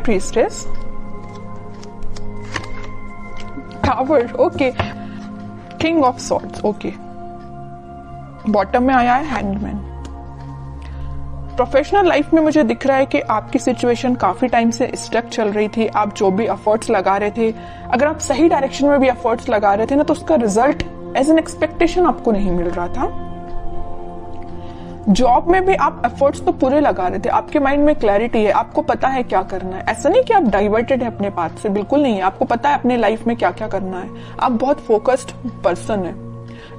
Priestess, tower, okay, king of swords, okay, bottom में आया है हैंगमैन। प्रोफेशनल लाइफ में मुझे दिख रहा है कि आपकी सिचुएशन काफी टाइम से स्टक चल रही थी। आप जो भी एफर्ट्स लगा रहे थे, अगर आप सही डायरेक्शन में भी एफर्ट्स लगा रहे थे ना, तो उसका रिजल्ट एज एन एक्सपेक्टेशन आपको नहीं मिल रहा था। जॉब में भी आप एफर्ट्स तो पूरे लगा रहे थे, आपके माइंड में क्लैरिटी है, आपको पता है क्या करना है। ऐसा नहीं कि आप डाइवर्टेड है अपने पाथ से, बिल्कुल नहीं है। आपको पता है अपने लाइफ में क्या क्या करना है, आप बहुत फोकस्ड पर्सन है।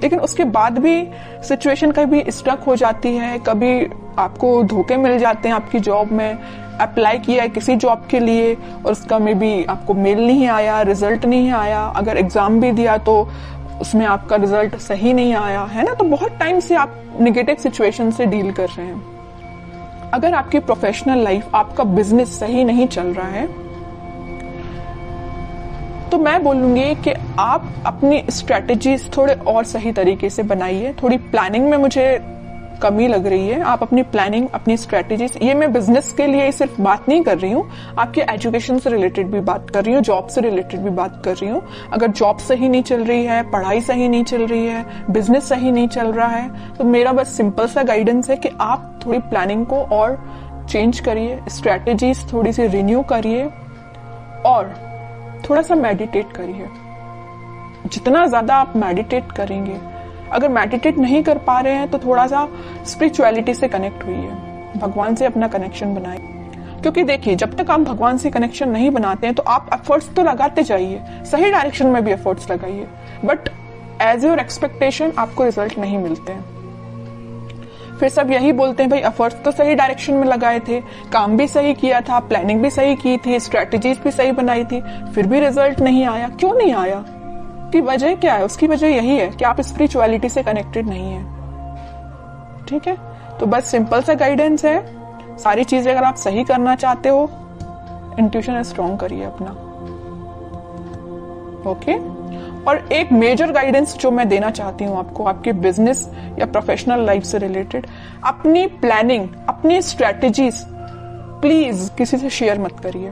लेकिन उसके बाद भी सिचुएशन कभी स्टक हो जाती है, कभी आपको धोखे मिल जाते हैं आपकी जॉब में। अप्लाई किया है किसी जॉब के लिए और उसका में भी आपको मेल नहीं आया, रिजल्ट नहीं आया। अगर एग्जाम भी दिया तो उसमें आपका रिजल्ट सही नहीं आया है ना। तो बहुत टाइम से आप नेगेटिव सिचुएशन से डील कर रहे हैं। अगर आपकी प्रोफेशनल लाइफ, आपका बिजनेस सही नहीं चल रहा है, तो मैं बोलूंगी कि आप अपनी स्ट्रेटेजीज थोड़े और सही तरीके से बनाइए। थोड़ी प्लानिंग में मुझे कमी लग रही है। आप अपनी प्लानिंग, अपनी स्ट्रेटेजीज, ये मैं बिजनेस के लिए सिर्फ बात नहीं कर रही हूँ, आपके एजुकेशन से रिलेटेड भी बात कर रही हूँ, जॉब से रिलेटेड भी बात कर रही हूँ। अगर जॉब सही नहीं चल रही है, पढ़ाई सही नहीं चल रही है, बिजनेस सही नहीं चल रहा है, तो मेरा बस सिंपल सा गाइडेंस है कि आप थोड़ी प्लानिंग को और चेंज करिए, स्ट्रेटेजीज थोड़ी सी रिन्यू करिए और थोड़ा सा मेडिटेट करिए। जितना ज्यादा आप मेडिटेट करेंगे, अगर मेडिटेट नहीं कर पा रहे हैं तो थोड़ा सा स्पिरिचुअलिटी से कनेक्ट हुई है, भगवान से अपना कनेक्शन बनाए। क्योंकि देखिए, जब तक आप भगवान से कनेक्शन नहीं बनाते हैं तो आप एफर्ट्स तो लगाते जाइए, सही डायरेक्शन में भी एफर्ट्स लगाइए, बट एज योर एक्सपेक्टेशन आपको रिजल्ट नहीं मिलते हैं। फिर सब यही बोलते हैं, भाई एफर्ट्स तो सही डायरेक्शन में लगाए थे, काम भी सही किया था, प्लानिंग भी सही की थी, स्ट्रेटेजीज भी सही बनाई थी, फिर भी रिजल्ट नहीं आया। क्यों नहीं आया? की वजह क्या है? उसकी वजह यही है कि आप स्पिरिचुअलिटी से कनेक्टेड नहीं है। ठीक है, तो बस सिंपल सा गाइडेंस है। सारी चीजें अगर आप सही करना चाहते हो, इंट्यूशन स्ट्रॉन्ग करिए अपना। ओके, और एक मेजर गाइडेंस जो मैं देना चाहती हूँ आपको, आपके बिजनेस या प्रोफेशनल लाइफ से रिलेटेड, अपनी प्लानिंग, अपनी स्ट्रेटेजीज प्लीज किसी से शेयर मत करिए,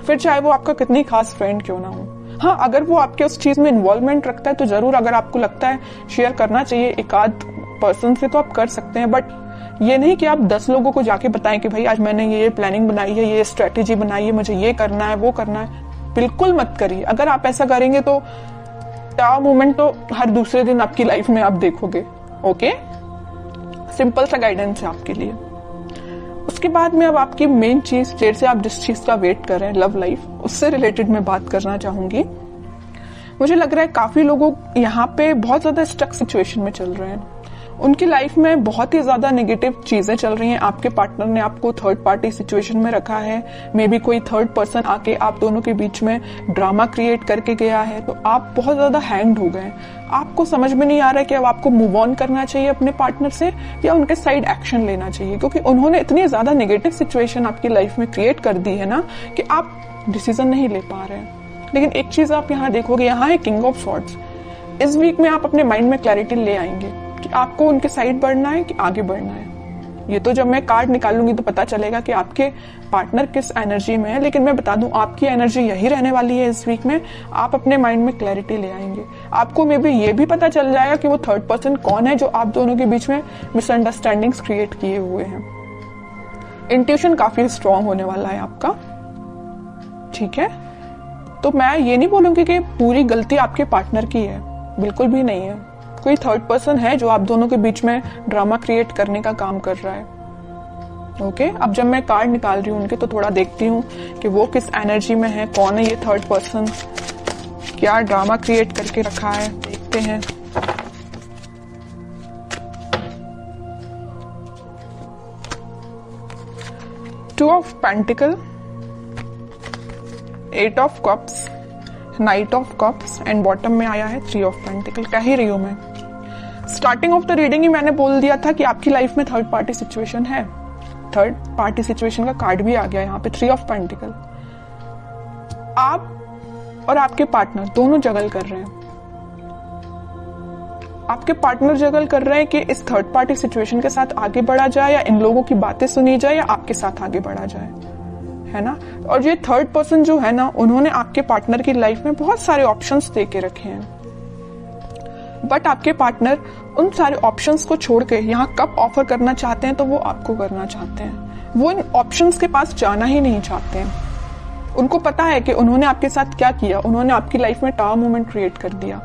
फिर चाहे वो आपका कितनी खास फ्रेंड क्यों ना हो। हाँ, अगर वो आपके उस चीज में इन्वॉल्वमेंट रखता है तो जरूर, अगर आपको लगता है शेयर करना चाहिए एक आध पर्सन से, तो आप कर सकते हैं। बट ये नहीं कि आप 10 लोगों को जाके बताएं कि भाई आज मैंने ये प्लानिंग बनाई है, ये स्ट्रेटेजी बनाई है, मुझे ये करना है, वो करना है। बिल्कुल मत करिए। अगर आप ऐसा करेंगे तो टाव मूवमेंट तो हर दूसरे दिन आपकी लाइफ में आप देखोगे। ओके, सिंपल सा गाइडेंस है आपके लिए। उसके बाद में अब आपकी मेन चीज, देर से आप जिस चीज का वेट कर रहे हैं, लव लाइफ, उससे रिलेटेड मैं बात करना चाहूंगी। मुझे लग रहा है काफी लोगों यहाँ पे बहुत ज्यादा स्टक सिचुएशन में चल रहे हैं। उनकी लाइफ में बहुत ही ज्यादा नेगेटिव चीजें चल रही हैं। आपके पार्टनर ने आपको थर्ड पार्टी सिचुएशन में रखा है, मे बी कोई थर्ड पर्सन आके आप दोनों के बीच में ड्रामा क्रिएट करके गया है, तो आप बहुत ज्यादा हैंग्ड हो गए। आपको समझ में नहीं आ रहा है कि अब आपको मूव ऑन करना चाहिए अपने पार्टनर से या उनके साइड एक्शन लेना चाहिए, क्योंकि उन्होंने इतनी ज्यादा नेगेटिव सिचुएशन आपकी लाइफ में क्रिएट कर दी है ना कि आप डिसीजन नहीं ले पा रहे हैं। लेकिन एक चीज आप यहाँ देखोगे, यहाँ है किंग ऑफ सॉर्ड्स। इस वीक में आप अपने माइंड में क्लैरिटी ले आएंगे कि आपको उनके साइड बढ़ना है कि आगे बढ़ना है। ये तो जब मैं कार्ड निकालूंगी तो पता चलेगा कि आपके पार्टनर किस एनर्जी में है, लेकिन मैं बता दूं आपकी एनर्जी यही रहने वाली है इस वीक में। आप अपने माइंड में क्लैरिटी ले आएंगे। आपको मे बी ये भी पता चल जाएगा कि वो थर्ड पर्सन कौन है जो आप दोनों के बीच में मिसअंडरस्टैंडिंग्स क्रिएट किए हुए हैं। इंट्यूशन काफी स्ट्रांग होने वाला है आपका। ठीक है, तो मैं ये नहीं बोलूंगी कि पूरी गलती आपके पार्टनर की है, बिल्कुल भी नहीं है। कोई थर्ड पर्सन है जो आप दोनों के बीच में ड्रामा क्रिएट करने का काम कर रहा है। ओके, अब जब मैं कार्ड निकाल रही हूँ उनके, तो थोड़ा देखती हूँ कि वो किस एनर्जी में है, कौन है ये थर्ड पर्सन, क्या ड्रामा क्रिएट करके रखा है, देखते हैं। Two of pentacle, 8 of cups, night of cups and bottom में आया है 3 ऑफ पेंटिकल। कह ही रही हूं मैं, स्टार्टिंग ऑफ द रीडिंग ही मैंने बोल दिया था कि आपकी लाइफ में थर्ड पार्टी सिचुएशन है। थर्ड पार्टी सिचुएशन का कार्ड भी आ गया यहाँ पे, 3 ऑफ पेंटिकल। आप और आपके पार्टनर दोनों जगल कर रहे हैं। आपके पार्टनर जगल कर रहे हैं कि इस थर्ड पार्टी सिचुएशन के साथ आगे बढ़ा जाए या इन लोगों की बातें सुनी जाए या आपके साथ आगे बढ़ा जाए, है ना। और ये थर्ड पर्सन जो है ना, उन्होंने आपके पार्टनर की लाइफ में बहुत सारे ऑप्शंस दे के रखे हैं, बट आपके पार्टनर उन सारे ऑप्शंस को छोड़ के यहाँ कप ऑफर करना चाहते हैं तो वो आपको करना चाहते हैं। वो इन ऑप्शंस के पास जाना ही नहीं चाहते हैं। उनको पता है कि उन्होंने आपके साथ क्या किया, उन्होंने आपकी लाइफ में टावर मोमेंट क्रिएट कर दिया,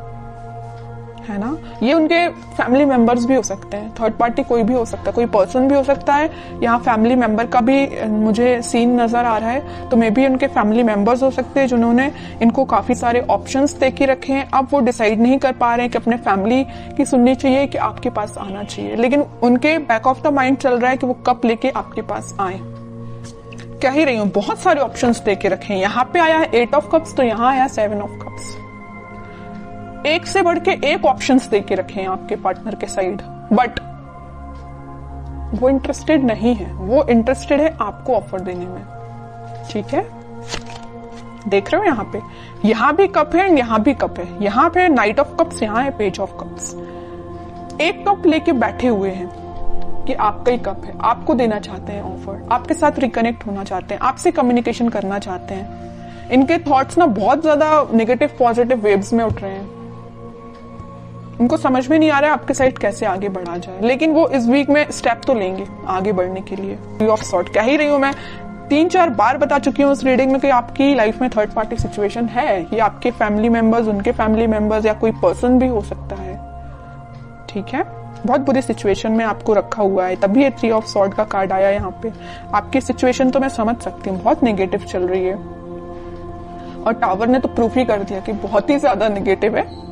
है ना। ये उनके फैमिली मेंबर्स भी हो सकते हैं, थर्ड पार्टी कोई भी हो सकता है, कोई पर्सन भी हो सकता है। यहाँ फैमिली मेंबर का भी मुझे सीन नजर आ रहा है, तो मे बी उनके फैमिली मेंबर्स हो सकते हैं जिन्होंने इनको काफी सारे ऑप्शंस दे के रखे हैं। अब वो डिसाइड नहीं कर पा रहे हैं कि अपने फैमिली की सुननी चाहिए कि आपके पास आना चाहिए, लेकिन उनके बैक ऑफ द माइंड चल रहा है कि वो कब लेके आपके पास आए। कह ही रही हूँ, बहुत सारे ऑप्शंस दे के रखे हैं। यहाँ पे आया है 8 ऑफ कप्स, तो यहाँ आया 7 ऑफ कप्स। एक से बढ़ के एक ऑप्शंस दे के रखे हैं आपके पार्टनर के साइड, बट वो इंटरेस्टेड नहीं है। वो इंटरेस्टेड है आपको ऑफर देने में, ठीक है। देख रहे हो यहाँ भी कप है, यहाँ भी कप है। यहाँ पे नाइट ऑफ कप्स, यहाँ है पेज ऑफ कप्स। एक कप लेके बैठे हुए हैं कि आपका ही कप है, आपको देना चाहते हैं ऑफर, आपके साथ रिकनेक्ट होना चाहते हैं, आपसे कम्युनिकेशन करना चाहते हैं। इनके थॉट्स ना बहुत ज्यादा नेगेटिव पॉजिटिव वेव्स में उठ रहे हैं। उनको समझ में नहीं आ रहा है आपके साइड कैसे आगे बढ़ा जाए, लेकिन वो इस वीक में स्टेप तो लेंगे आगे बढ़ने के लिए। थ्री ऑफ सॉर्ड, कह ही रही हूं मैं, 3-4 बार बता चुकी हूँ उस रीडिंग में कि आपकी लाइफ में थर्ड पार्टी सिचुएशन है। ये आपके फैमिली मेंबर्स, उनके फैमिली मेंबर्स, या कोई पर्सन भी हो सकता है, ठीक है। बहुत बुरी सिचुएशन में आपको रखा हुआ है, तभी ये 3 ऑफ सॉर्ड का कार्ड आया यहाँ पे। आपकी सिचुएशन तो मैं समझ सकती हूँ, बहुत नेगेटिव चल रही है, और टावर ने तो प्रूफ ही कर दिया कि बहुत ही ज्यादा नेगेटिव है।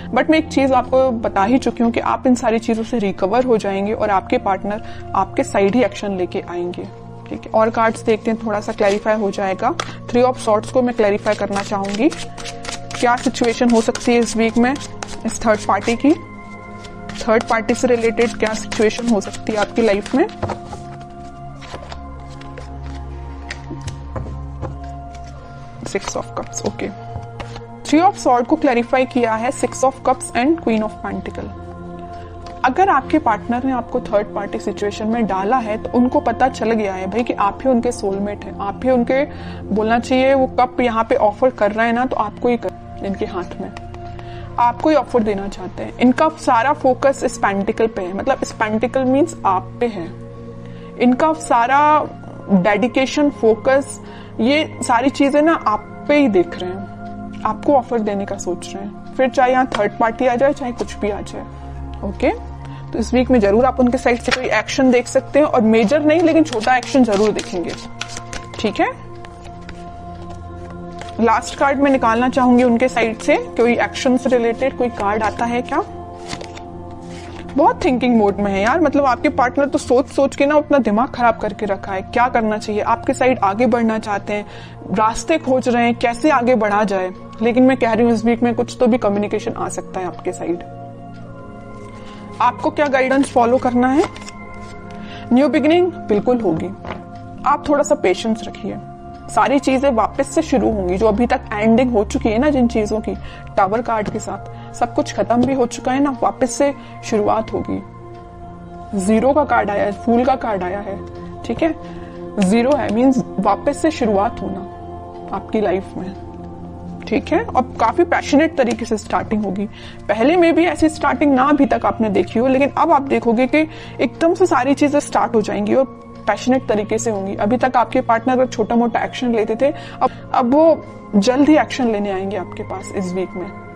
बट मैं एक चीज आपको बता ही चुकी हूँ कि आप इन सारी चीजों से रिकवर हो जाएंगे और आपके पार्टनर आपके साइड ही एक्शन लेके आएंगे, ठीक है। और कार्ड्स देखते हैं, थोड़ा सा क्लैरिफाई हो जाएगा। 3 ऑफ सॉर्ड्स को मैं क्लैरिफाई करना चाहूंगी, क्या सिचुएशन हो सकती है इस वीक में इस थर्ड पार्टी की। थर्ड पार्टी से रिलेटेड क्या सिचुएशन हो सकती है आपकी लाइफ में। Six of cups, okay. 3 of sword को क्लैरिफाई किया है 6 of cups and queen of pentacle. अगर आपके पार्टनर ने आपको थर्ड पार्टी सिचुएशन में डाला है तो उनको पता चल गया है भाई कि आप ही उनके सोलमेट हैं, आप ही उनके, बोलना चाहिए वो कप यहाँ पे ऑफर कर रहे हैं ना, तो आपको ही कर, इनके हाथ में आपको ही ऑफर देना चाहते हैं। इनका सारा फोकस इस पेंटिकल पे है, मतलब इस पेंटिकल मीन्स आप पे है। इनका सारा डेडिकेशन, फोकस, ये सारी चीजें ना आप पे ही देख रहे हैं, आपको ऑफर देने का सोच रहे हैं। फिर चाहे यहाँ थर्ड पार्टी आ जाए, चाहे कुछ भी आ जाए, ओके। तो इस वीक में जरूर आप उनके साइड से कोई एक्शन देख सकते हैं, और मेजर नहीं लेकिन छोटा एक्शन जरूर देखेंगे, ठीक है। लास्ट कार्ड में निकालना चाहूंगी उनके साइड से, कोई एक्शन से रिलेटेड कोई कार्ड आता है क्या। बहुत थिंकिंग मोड में है यार, मतलब आपके पार्टनर तो सोच सोच के ना अपना दिमाग खराब करके रखा है, क्या करना चाहिए। आपके साइड आगे बढ़ना चाहते हैं, रास्ते खोज रहे हैं कैसे आगे बढ़ा जाए, लेकिन मैं कह रही हूँ इस वीक में कुछ तो भी कम्युनिकेशन आ सकता है आपके साइड। आपको क्या गाइडेंस फॉलो करना है। न्यू बिगिनिंग बिल्कुल होगी, आप थोड़ा सा पेशेंस रखिए, सारी चीजें वापस से शुरू होंगी। जो अभी तक एंडिंग हो चुकी है ना जिन चीजों की, टावर कार्ड के साथ सब कुछ खत्म भी हो चुका है ना, वापस से शुरुआत होगी। 0 का कार्ड आया है, फूल का कार्ड आया है, ठीक है। 0 है मीन्स वापस से शुरुआत होना आपकी लाइफ में, ठीक है। और काफी पैशनेट तरीके से स्टार्टिंग होगी। पहले में भी ऐसी स्टार्टिंग ना अभी तक आपने देखी हो, लेकिन अब आप देखोगे कि एकदम से सारी चीजें स्टार्ट हो जाएंगी और पैशनेट तरीके से होंगी। अभी तक आपके पार्टनर छोटा मोटा एक्शन लेते थे, अब वो जल्द ही एक्शन लेने आएंगे आपके पास इस वीक में।